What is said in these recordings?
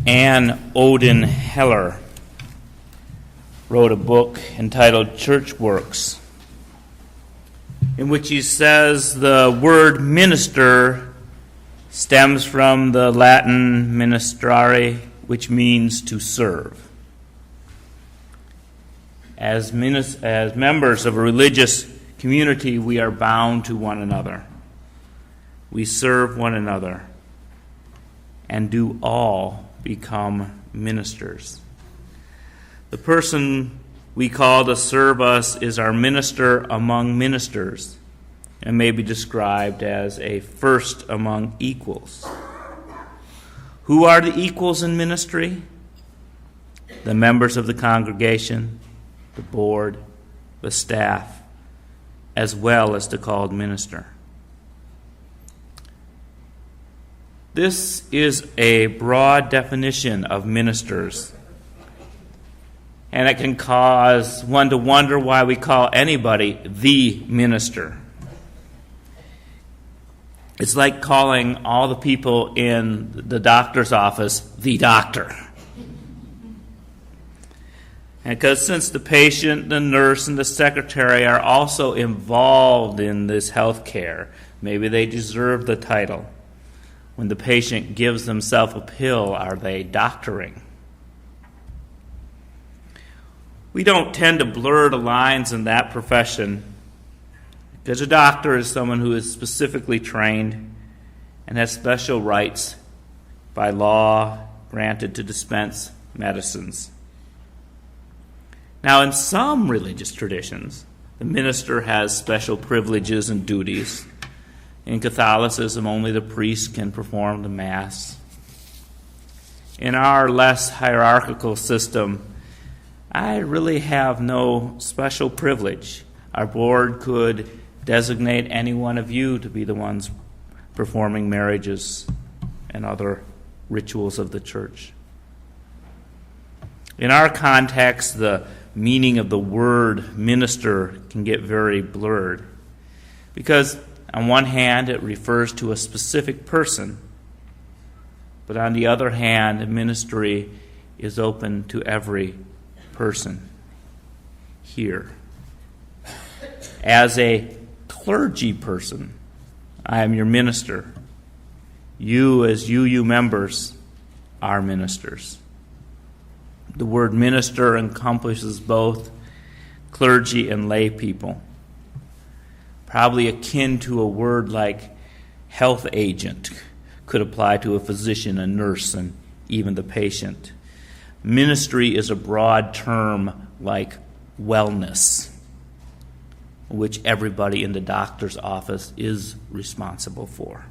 Ann Odin Heller wrote a book entitled Church Works, in which he says the word minister stems from the Latin ministrare, which means to serve. As members of a religious community, we are bound to one another. We serve one another and do all become ministers. The person we call to serve us is our minister among ministers and may be described as a first among equals. Who are the equals in ministry? The members of the congregation, the board, the staff, as well as the called minister. This is a broad definition of ministers, and it can cause one to wonder why we call anybody the minister. It's like calling all the people in the doctor's office the doctor. And because since the patient, the nurse, and the secretary are also involved in this health care, maybe they deserve the title. When the patient gives themselves a pill, are they doctoring? We don't tend to blur the lines in that profession because a doctor is someone who is specifically trained and has special rights by law granted to dispense medicines. Now, in some religious traditions, the minister has special privileges and duties. In Catholicism, only the priest can perform the Mass. In our less hierarchical system, I really have no special privilege. Our board could designate any one of you to be the ones performing marriages and other rituals of the church. In our context, the meaning of the word minister can get very blurred because on one hand, it refers to a specific person, but on the other hand, ministry is open to every person here. As a clergy person, I am your minister. You, as UU members, are ministers. The word minister encompasses both clergy and lay people. Probably akin to a word like health agent could apply to a physician, a nurse, and even the patient. Ministry is a broad term like wellness, which everybody in the doctor's office is responsible for.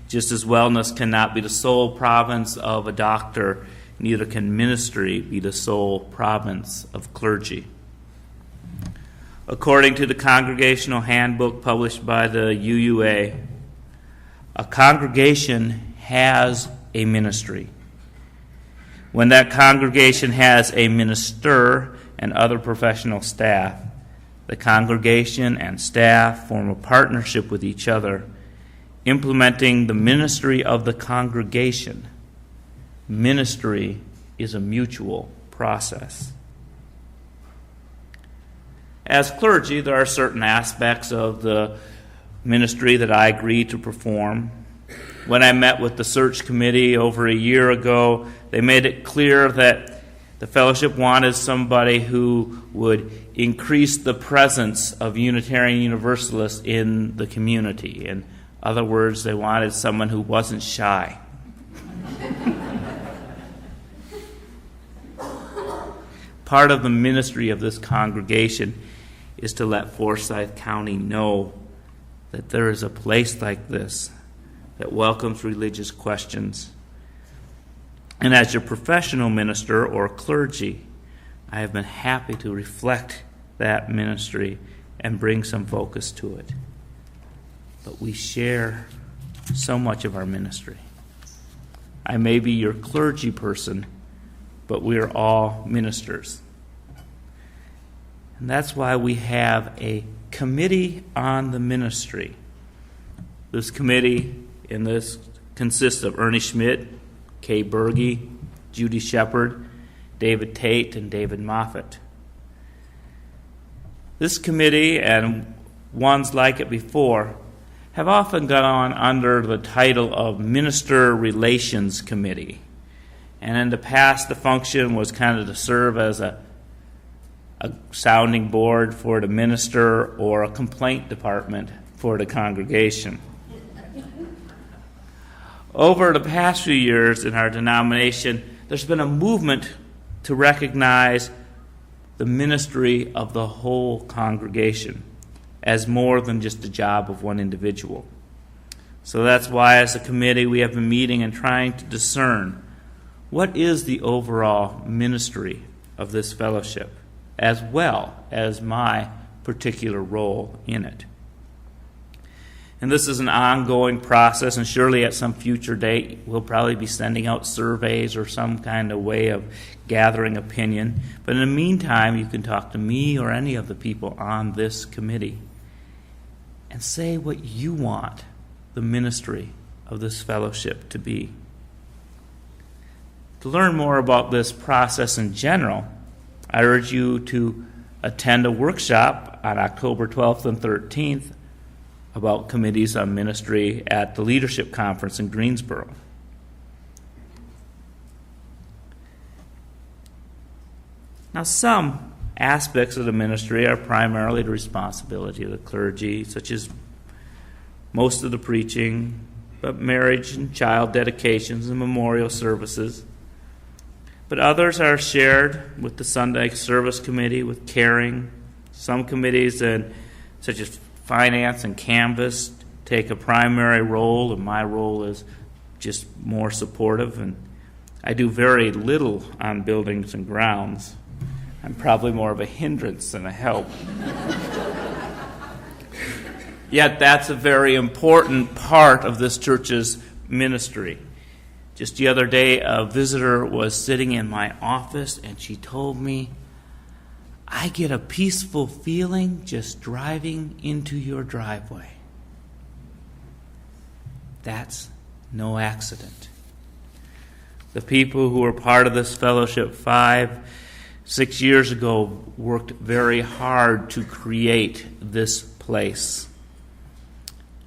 Just as wellness cannot be the sole province of a doctor, neither can ministry be the sole province of clergy. According to the Congregational Handbook published by the UUA, a congregation has a ministry. When that congregation has a minister and other professional staff, the congregation and staff form a partnership with each other, implementing the ministry of the congregation. Ministry is a mutual process. As clergy, there are certain aspects of the ministry that I agree to perform. When I met with the search committee over a year ago, they made it clear that the fellowship wanted somebody who would increase the presence of Unitarian Universalists in the community. In other words, they wanted someone who wasn't shy. Part of the ministry of this congregation is to let Forsyth County know that there is a place like this that welcomes religious questions. And as your professional minister or clergy, I have been happy to reflect that ministry and bring some focus to it. But we share so much of our ministry. I may be your clergy person, but we are all ministers. And that's why we have a committee on the ministry. This committee in this consists of Ernie Schmidt, Kay Berge, Judy Shepard, David Tate, and David Moffat. This committee, and ones like it before, have often gone under the title of Minister Relations Committee. And in the past, the function was kind of to serve as a sounding board for the minister or a complaint department for the congregation. Over the past few years in our denomination, there's been a movement to recognize the ministry of the whole congregation as more than just the job of one individual. So that's why, as a committee, we have been meeting and trying to discern what is the overall ministry of this fellowship, as well as my particular role in it. And this is an ongoing process, and surely at some future date we'll probably be sending out surveys or some kind of way of gathering opinion. But in the meantime, you can talk to me or any of the people on this committee and say what you want the ministry of this fellowship to be. To learn more about this process in general, I urge you to attend a workshop on October 12th and 13th about committees on ministry at the Leadership Conference in Greensboro. Now, some aspects of the ministry are primarily the responsibility of the clergy, such as most of the preaching, but marriage and child dedications and memorial services. But others are shared with the Sunday Service Committee, with caring. Some committees, such as Finance and Canvas, take a primary role, and my role is just more supportive. And I do very little on buildings and grounds. I'm probably more of a hindrance than a help. Yet that's a very important part of this church's ministry. Just the other day, a visitor was sitting in my office, and she told me, "I get a peaceful feeling just driving into your driveway." That's no accident. The people who were part of this fellowship 5-6 years ago worked very hard to create this place.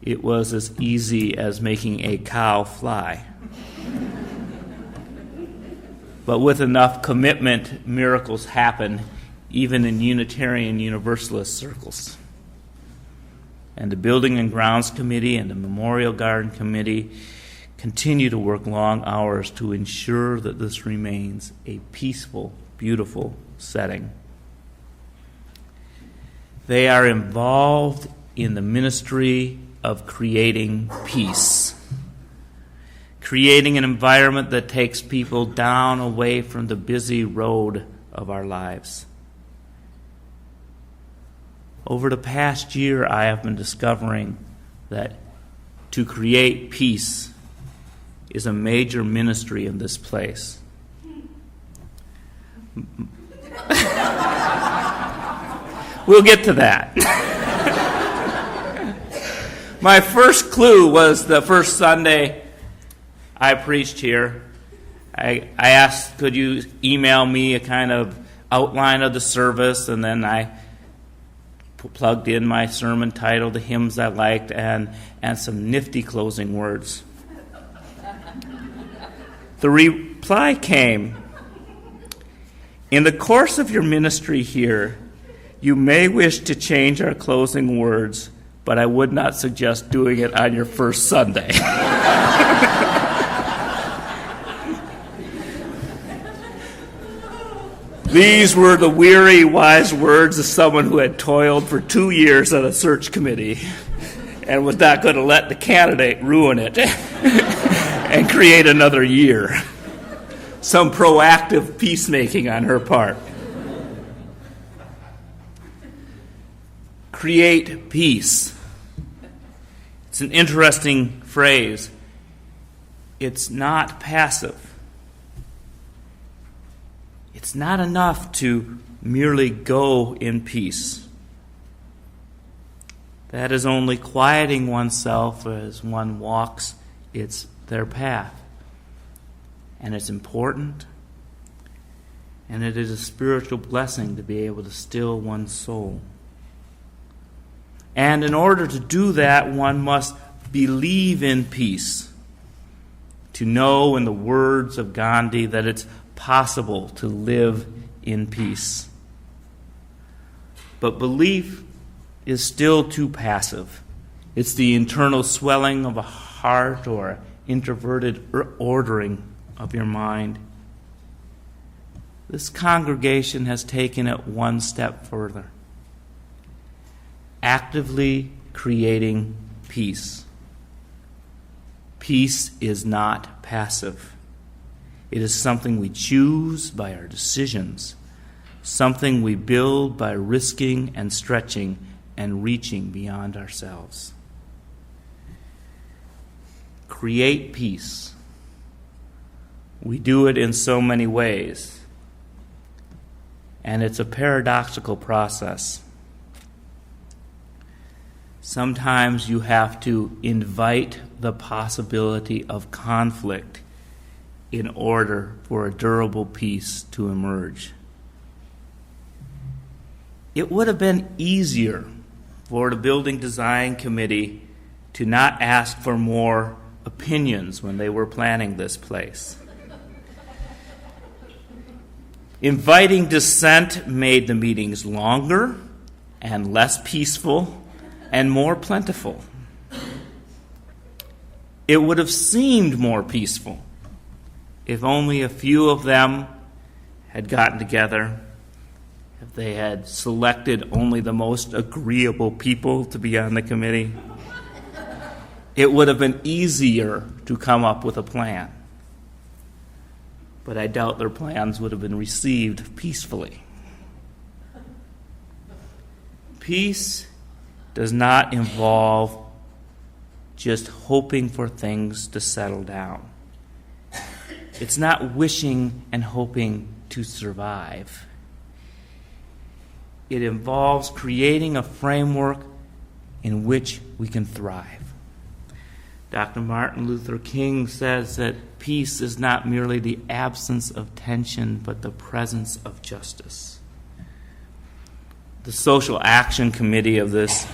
It was as easy as making a cow fly. But with enough commitment, miracles happen, even in Unitarian Universalist circles. And the Building and Grounds Committee and the Memorial Garden Committee continue to work long hours to ensure that this remains a peaceful, beautiful setting. They are involved in the ministry of creating peace, creating an environment that takes people down away from the busy road of our lives. Over the past year, I have been discovering that to create peace is a major ministry in this place. We'll get to that. My first clue was the first Sunday I preached here. I asked, could you email me a kind of outline of the service, and then I plugged in my sermon title, The Hymns I Liked, and some nifty closing words. The reply came, "In the course of your ministry here, you may wish to change our closing words, but I would not suggest doing it on your first Sunday." These were the weary, wise words of someone who had toiled for 2 years on a search committee and was not going to let the candidate ruin it and create another year. Some proactive peacemaking on her part. Create peace. It's an interesting phrase. It's not passive. It's not enough to merely go in peace. That is only quieting oneself as one walks its their path. And it's important, and it is a spiritual blessing to be able to still one's soul. And in order to do that, one must believe in peace, to know, in the words of Gandhi, that it's possible to live in peace. But belief is still too passive. It's the internal swelling of a heart or introverted ordering of your mind. This congregation has taken it one step further, actively creating peace. Peace is not passive. It is something we choose by our decisions, something we build by risking and stretching and reaching beyond ourselves. Create peace. We do it in so many ways, and it's a paradoxical process. Sometimes you have to invite the possibility of conflict in order for a durable peace to emerge. It would have been easier for the building design committee to not ask for more opinions when they were planning this place. Inviting dissent made the meetings longer and less peaceful and more plentiful. It would have seemed more peaceful if only a few of them had gotten together, if they had selected only the most agreeable people to be on the committee. It would have been easier to come up with a plan. But I doubt their plans would have been received peacefully. Peace does not involve just hoping for things to settle down. It's not wishing and hoping to survive. It involves creating a framework in which we can thrive. Dr. Martin Luther King says that peace is not merely the absence of tension, but the presence of justice. The Social Action Committee of this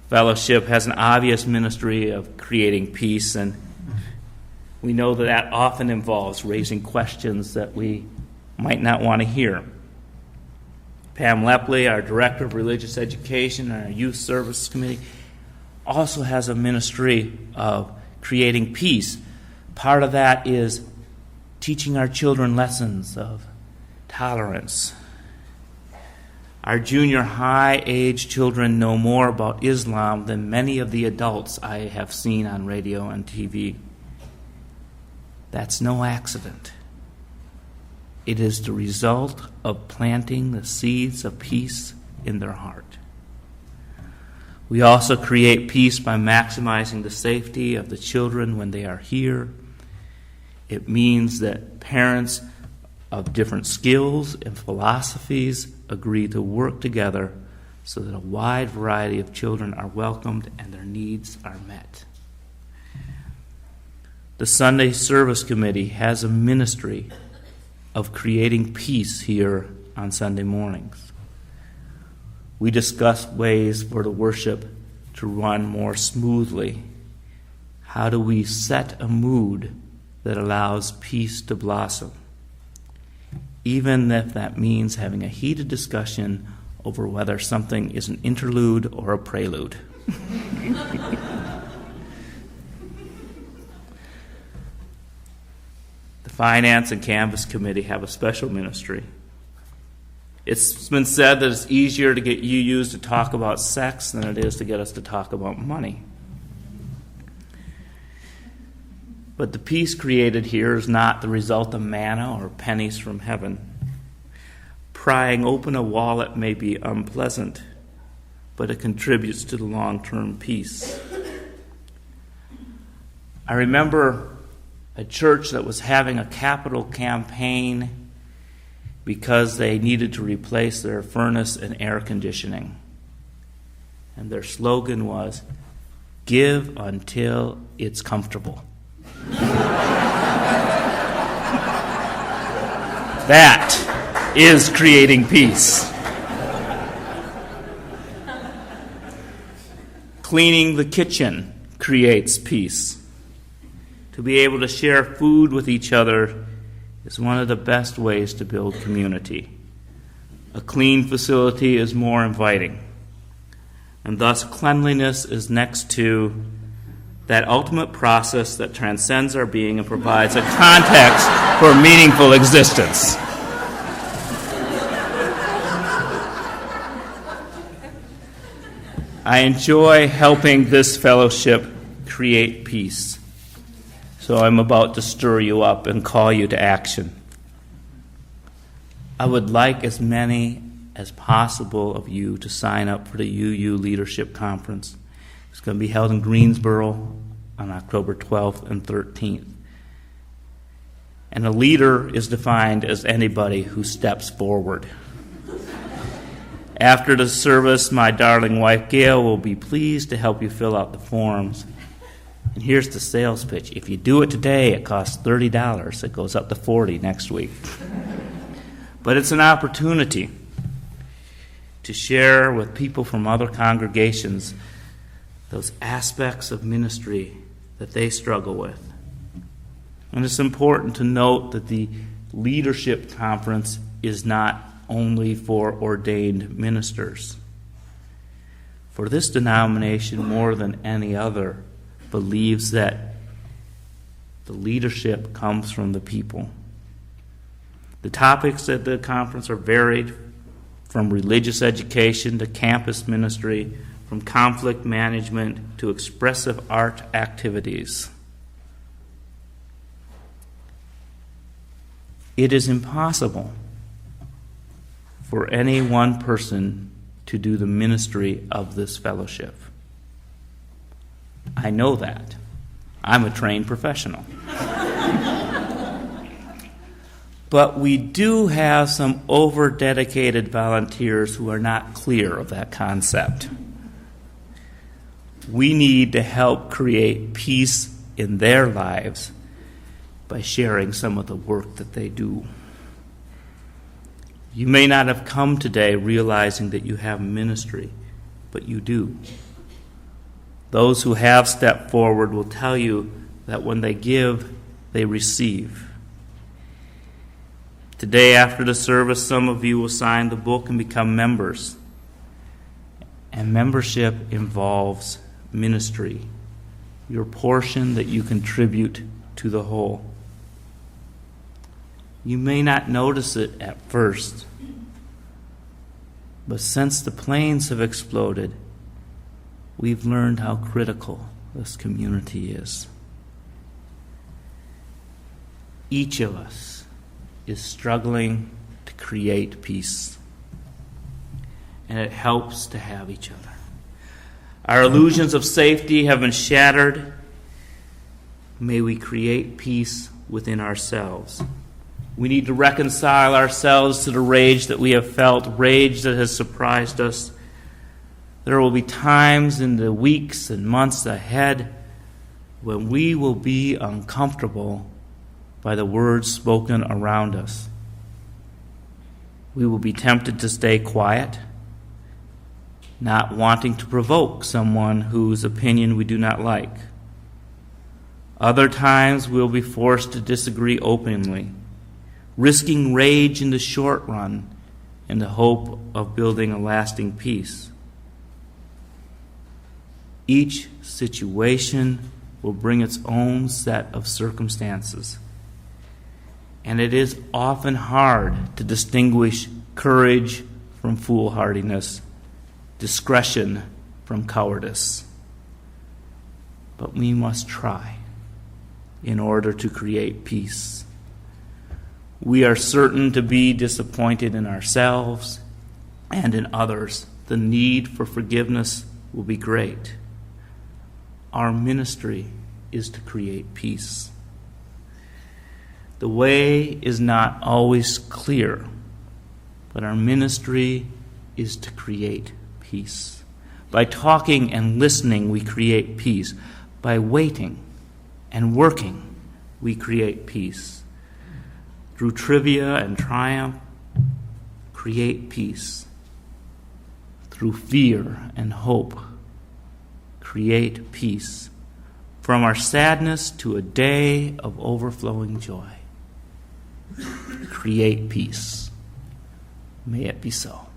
fellowship has an obvious ministry of creating peace, and we know that that often involves raising questions that we might not want to hear. Pam Lepley, our Director of Religious Education, and our Youth Service Committee, also has a ministry of creating peace. Part of that is teaching our children lessons of tolerance. Our junior high age children know more about Islam than many of the adults I have seen on radio and TV. That's no accident. It is the result of planting the seeds of peace in their heart. We also create peace by maximizing the safety of the children when they are here. It means that parents of different skills and philosophies agree to work together so that a wide variety of children are welcomed and their needs are met. The Sunday Service Committee has a ministry of creating peace here on Sunday mornings. We discuss ways for the worship to run more smoothly. How do we set a mood that allows peace to blossom, even if that means having a heated discussion over whether something is an interlude or a prelude? The Finance and Canvas Committee have a special ministry. It's been said that it's easier to get UUs to talk about sex than it is to get us to talk about money. But the peace created here is not the result of manna or pennies from heaven. Prying open a wallet may be unpleasant, but it contributes to the long-term peace. I remember a church that was having a capital campaign because they needed to replace their furnace and air conditioning. And their slogan was, "Give until it's comfortable." That is creating peace. Cleaning the kitchen creates peace. To be able to share food with each other is one of the best ways to build community. A clean facility is more inviting, and thus cleanliness is next to that ultimate process that transcends our being and provides a context for meaningful existence. I enjoy helping this fellowship create peace. So I'm about to stir you up and call you to action. I would like as many as possible of you to sign up for the UU Leadership Conference. It's going to be held in Greensboro on October 12th and 13th. And a leader is defined as anybody who steps forward. After the service, my darling wife Gail will be pleased to help you fill out the forms. And here's the sales pitch. If you do it today, it costs $30. It goes up to $40 next week. But it's an opportunity to share with people from other congregations those aspects of ministry that they struggle with. And it's important to note that the leadership conference is not only for ordained ministers. For this denomination, more than any other, believes that the leadership comes from the people. The topics at the conference are varied, from religious education to campus ministry, from conflict management to expressive art activities. It is impossible for any one person to do the ministry of this fellowship. I know that. I'm a trained professional. But we do have some over-dedicated volunteers who are not clear of that concept. We need to help create peace in their lives by sharing some of the work that they do. You may not have come today realizing that you have ministry, but you do. Those who have stepped forward will tell you that when they give, they receive. Today, after the service, some of you will sign the book and become members. And membership involves ministry, your portion that you contribute to the whole. You may not notice it at first, but since the planes have exploded, we've learned how critical this community is. Each of us is struggling to create peace, and it helps to have each other. Our illusions of safety have been shattered. May we create peace within ourselves. We need to reconcile ourselves to the rage that we have felt, rage that has surprised us. There will be times in the weeks and months ahead when we will be uncomfortable by the words spoken around us. We will be tempted to stay quiet, not wanting to provoke someone whose opinion we do not like. Other times we'll be forced to disagree openly, risking rage in the short run in the hope of building a lasting peace. Each situation will bring its own set of circumstances, and it is often hard to distinguish courage from foolhardiness, discretion from cowardice. But we must try in order to create peace. We are certain to be disappointed in ourselves and in others. The need for forgiveness will be great. Our ministry is to create peace. The way is not always clear, but our ministry is to create peace. By talking and listening, we create peace. By waiting and working, we create peace. Through trivia and triumph, create peace. Through fear and hope, create peace. From our sadness to a day of overflowing joy, create peace. May it be so.